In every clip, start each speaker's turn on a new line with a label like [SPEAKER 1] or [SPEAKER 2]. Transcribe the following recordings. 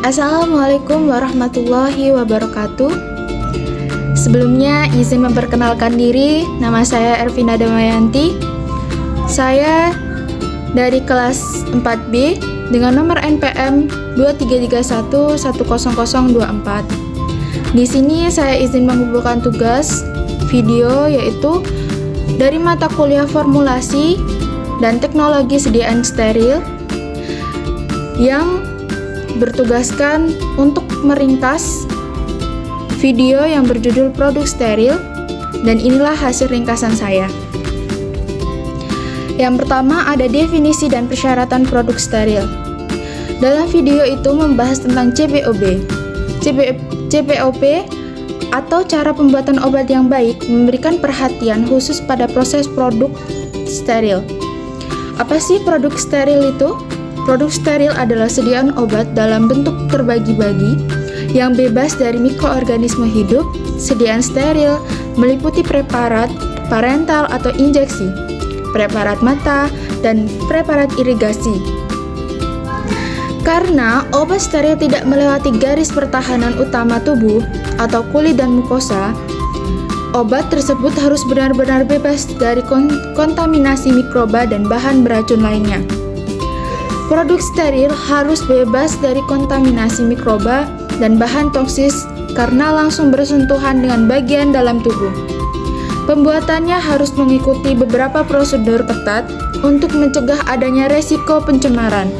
[SPEAKER 1] Assalamualaikum warahmatullahi wabarakatuh. Sebelumnya izin memperkenalkan diri, nama saya Ervina Damayanti. Saya dari kelas 4B dengan nomor NPM 2331100024. Di sini saya izin mengumpulkan tugas video yaitu dari mata kuliah formulasi dan teknologi sediaan steril yang bertugaskan untuk meringkas video yang berjudul produk steril, dan inilah hasil ringkasan saya. Yang pertama ada definisi dan persyaratan produk steril. Dalam video itu membahas tentang CPOB. CPOB atau cara pembuatan obat yang baik memberikan perhatian khusus pada proses produk steril. Apa sih produk steril itu? Produk steril adalah sediaan obat dalam bentuk terbagi-bagi yang bebas dari mikroorganisme hidup. Sediaan steril meliputi preparat parental atau injeksi, preparat mata, dan preparat irigasi. Karena obat steril tidak melewati garis pertahanan utama tubuh atau kulit dan mukosa, obat tersebut harus benar-benar bebas dari kontaminasi mikroba dan bahan beracun lainnya. Produk steril harus bebas dari kontaminasi mikroba dan bahan toksis karena langsung bersentuhan dengan bagian dalam tubuh. Pembuatannya harus mengikuti beberapa prosedur ketat untuk mencegah adanya resiko pencemaran.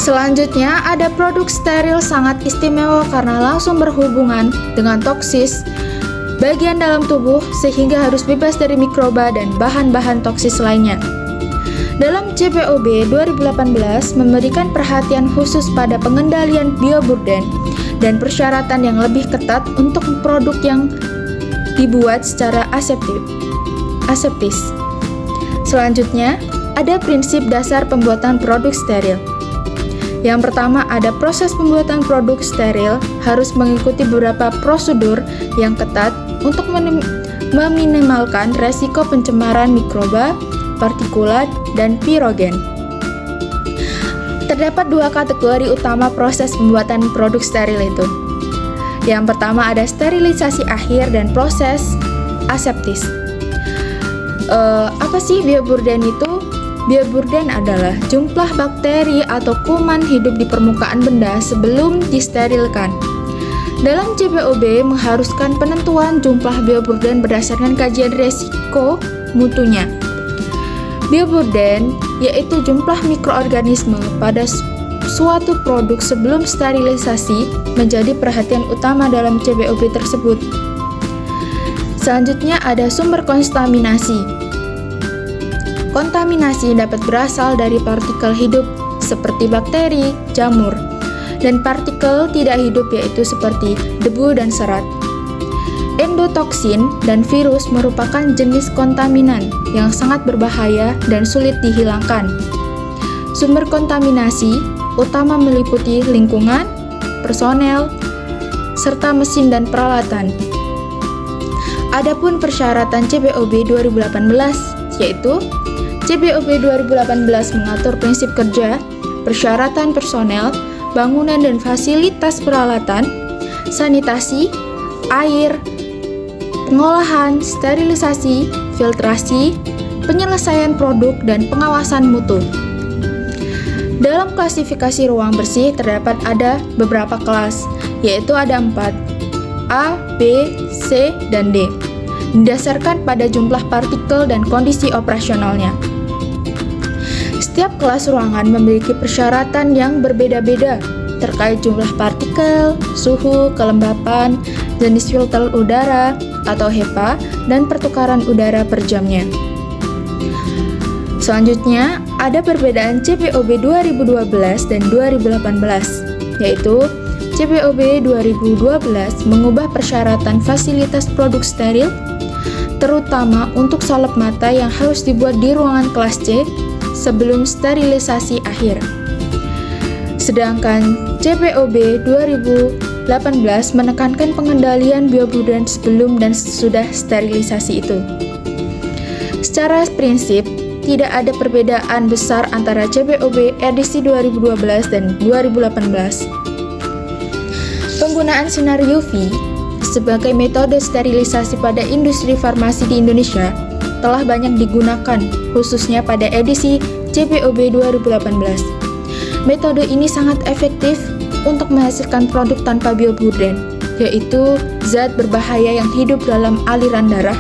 [SPEAKER 1] Selanjutnya, ada produk steril sangat istimewa karena langsung berhubungan dengan toksis bagian dalam tubuh sehingga harus bebas dari mikroba dan bahan-bahan toksis lainnya. Dalam CPOB 2018 memberikan perhatian khusus pada pengendalian bioburden dan persyaratan yang lebih ketat untuk produk yang dibuat secara aseptis. Selanjutnya, ada prinsip dasar pembuatan produk steril. Yang pertama, ada proses pembuatan produk steril harus mengikuti beberapa prosedur yang ketat untuk meminimalkan resiko pencemaran mikroba, partikulat, dan pirogen. Terdapat dua kategori utama proses pembuatan produk steril itu. Yang pertama ada sterilisasi akhir dan proses aseptis. Apa sih bioburden itu? Bioburden adalah jumlah bakteri atau kuman hidup di permukaan benda sebelum disterilkan. Dalam CPOB mengharuskan penentuan jumlah bioburden berdasarkan kajian resiko mutunya. Bioburden yaitu jumlah mikroorganisme pada suatu produk sebelum sterilisasi menjadi perhatian utama dalam CPOB tersebut. Selanjutnya ada sumber kontaminasi. Kontaminasi dapat berasal dari partikel hidup seperti bakteri, jamur, dan partikel tidak hidup yaitu seperti debu dan serat. Endotoksin dan virus merupakan jenis kontaminan yang sangat berbahaya dan sulit dihilangkan. Sumber kontaminasi utama meliputi lingkungan, personel, serta mesin dan peralatan. Adapun persyaratan CPOB 2018 yaitu CPOB 2018 mengatur prinsip kerja, persyaratan personel, bangunan dan fasilitas peralatan, sanitasi, air, pengolahan, sterilisasi, filtrasi, penyelesaian produk, dan pengawasan mutu. Dalam klasifikasi ruang bersih terdapat ada beberapa kelas, yaitu ada 4, A, B, C, dan D, didasarkan pada jumlah partikel dan kondisi operasionalnya. Setiap kelas ruangan memiliki persyaratan yang berbeda-beda terkait jumlah partikel, suhu, kelembapan, jenis filter udara atau HEPA, dan pertukaran udara per jamnya. Selanjutnya, ada perbedaan CPOB 2012 dan 2018, yaitu CPOB 2012 mengubah persyaratan fasilitas produk steril, terutama untuk salep mata yang harus dibuat di ruangan kelas C sebelum sterilisasi akhir. Sedangkan CPOB 2018 menekankan pengendalian bioburden sebelum dan sesudah sterilisasi itu. Secara prinsip, tidak ada perbedaan besar antara CBOB edisi 2012 dan 2018. Penggunaan sinar UV sebagai metode sterilisasi pada industri farmasi di Indonesia telah banyak digunakan, khususnya pada edisi CBOB 2018. Metode ini sangat efektif untuk menghasilkan produk tanpa biopuden, yaitu zat berbahaya yang hidup dalam aliran darah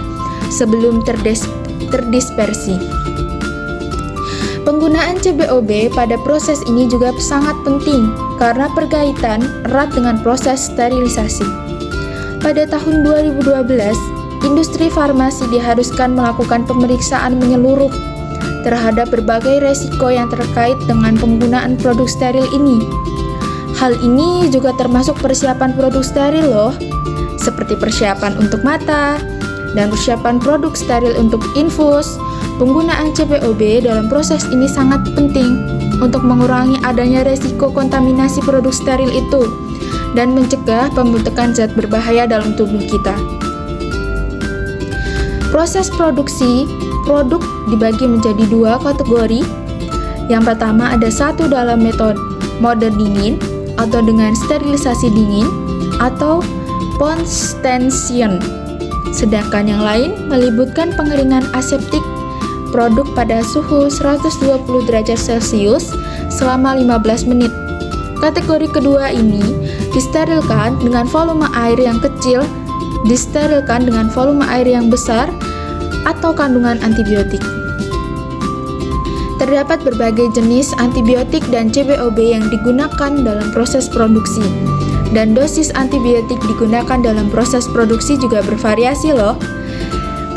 [SPEAKER 1] sebelum terdispersi. Penggunaan CBOB pada proses ini juga sangat penting karena berkaitan erat dengan proses sterilisasi. Pada tahun 2012, industri farmasi diharuskan melakukan pemeriksaan menyeluruh terhadap berbagai resiko yang terkait dengan penggunaan produk steril ini. Hal ini juga termasuk persiapan produk steril loh, seperti persiapan untuk mata dan persiapan produk steril untuk infus. Penggunaan CBOB dalam proses ini sangat penting untuk mengurangi adanya resiko kontaminasi produk steril itu dan mencegah pembentukan zat berbahaya dalam tubuh kita. Proses produksi produk dibagi menjadi dua kategori. Yang pertama ada satu dalam mode dingin atau dengan sterilisasi dingin atau Ponstension. Sedangkan yang lain melibatkan pengeringan aseptik produk pada suhu 120 derajat Celcius selama 15 menit. Kategori kedua ini disterilkan dengan volume air yang kecil, disterilkan dengan volume air yang besar, atau kandungan antibiotik. Terdapat berbagai jenis antibiotik dan CBOB yang digunakan dalam proses produksi, dan dosis antibiotik digunakan dalam proses produksi juga bervariasi loh.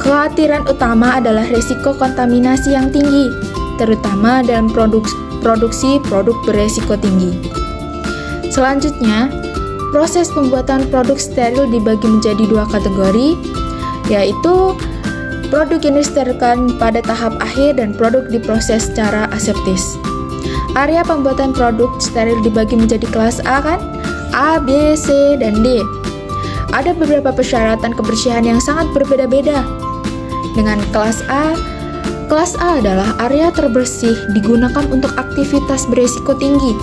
[SPEAKER 1] Kekhawatiran utama adalah risiko kontaminasi yang tinggi, terutama dalam produksi produk beresiko tinggi. Selanjutnya, proses pembuatan produk steril dibagi menjadi dua kategori, yaitu produk yang disterilkan pada tahap akhir dan produk diproses secara aseptis. Area pembuatan produk steril dibagi menjadi kelas A kan? A, B, C, dan D. Ada beberapa persyaratan kebersihan yang sangat berbeda-beda. Dengan kelas A adalah area terbersih digunakan untuk aktivitas beresiko tinggi,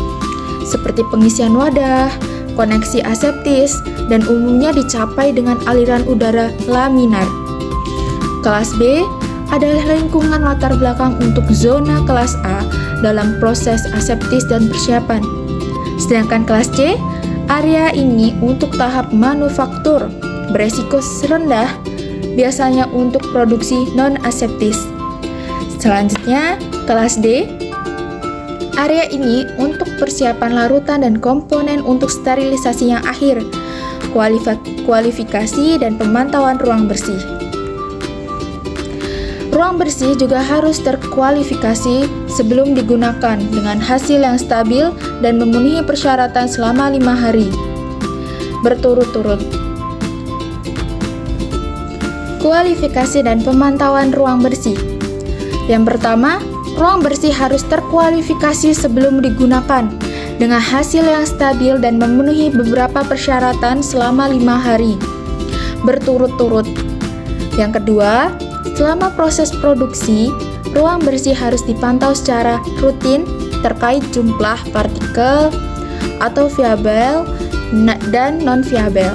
[SPEAKER 1] seperti pengisian wadah, koneksi aseptis, dan umumnya dicapai dengan aliran udara laminar. Kelas B adalah lingkungan latar belakang untuk zona kelas A dalam proses aseptis dan persiapan. Sedangkan kelas C, area ini untuk tahap manufaktur beresiko rendah, biasanya untuk produksi non-aseptis. Selanjutnya, kelas D, area ini untuk persiapan larutan dan komponen untuk sterilisasi yang akhir, kualifikasi dan pemantauan ruang bersih. Ruang bersih juga harus terkualifikasi sebelum digunakan dengan hasil yang stabil dan memenuhi persyaratan selama 5 hari berturut-turut. Kualifikasi dan pemantauan ruang bersih. Yang pertama, ruang bersih harus terkualifikasi sebelum digunakan dengan hasil yang stabil dan memenuhi beberapa persyaratan selama 5 hari berturut-turut. Yang kedua, selama proses produksi, ruang bersih harus dipantau secara rutin terkait jumlah partikel atau viabel dan non-viabel.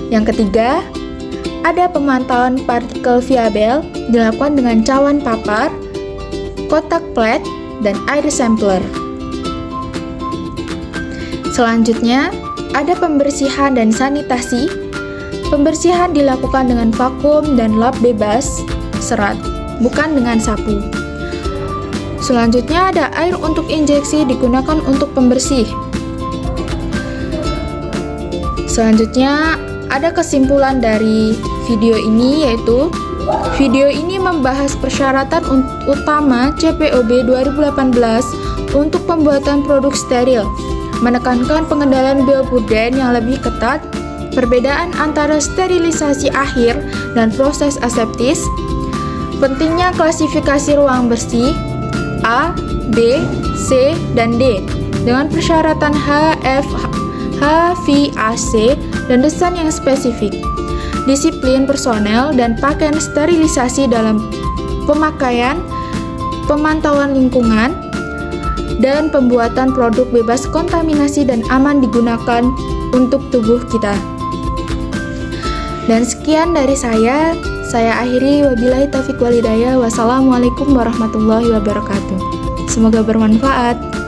[SPEAKER 1] Yang ketiga, ada pemantauan partikel viabel dilakukan dengan cawan papar, kotak plat, dan air sampler. Selanjutnya, ada pembersihan dan sanitasi. Pembersihan dilakukan dengan vakum dan lap bebas serat, bukan dengan sapu. Selanjutnya ada air untuk injeksi digunakan untuk pembersih. Selanjutnya ada kesimpulan dari video ini, yaitu video ini membahas persyaratan utama CBOB 2018 untuk pembuatan produk steril, menekankan pengendalian biopuden yang lebih ketat, perbedaan antara sterilisasi akhir dan proses aseptis, pentingnya klasifikasi ruang bersih A, B, C, dan D dengan persyaratan HVAC dan desain yang spesifik, disiplin personel dan pakaian sterilisasi dalam pemakaian, pemantauan lingkungan, dan pembuatan produk bebas kontaminasi dan aman digunakan untuk tubuh kita. Dan sekian dari saya akhiri, wabillahi taufiq walhidayah. Wassalamualaikum warahmatullahi wabarakatuh. Semoga bermanfaat.